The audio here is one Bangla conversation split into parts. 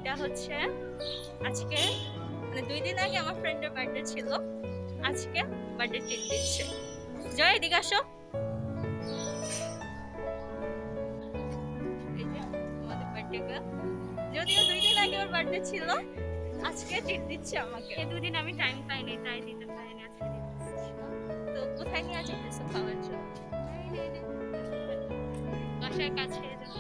এটা হচ্ছে আজকে মানে 2 দিন আগে আমার ফ্রেন্ডের বার্থডে ছিল, আজকে বার্থডে ট্রিট দিচ্ছে। জয়, এদিকে আসো। এই যে আমাদের বার্থডে গার্ল, যদিও 2 দিন আগে ওর বার্থডে ছিল, আজকে ট্রিট দিচ্ছে আমাকে। এই 2 দিন আমি টাইম পাইনি, তাই দিতে পারিনি, আজকে দিতেছি। তো কোথায় নিয়ে যেতেছো খাওয়ার জন্য? বাসার কাছে যাবো।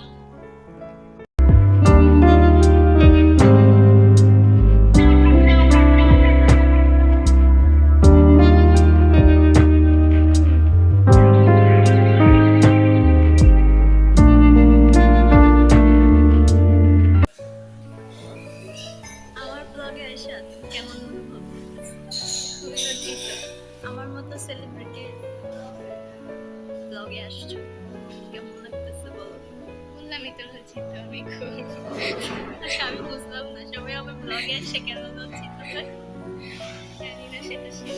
আমার ব্লগে এসে কেমন অনুভব? খুবই লজ্জিত। আমার মতো সেলিব্রিটি ব্লগে আসছো, কেমন লাগতেছে বলো? বললামই তো লজ্জিত আমি খুব। আচ্ছা, আমি বুঝলাম না সবাই আমার ব্লগে এসে কেন লজ্জিত হয়। জানি না, সেটা ছিল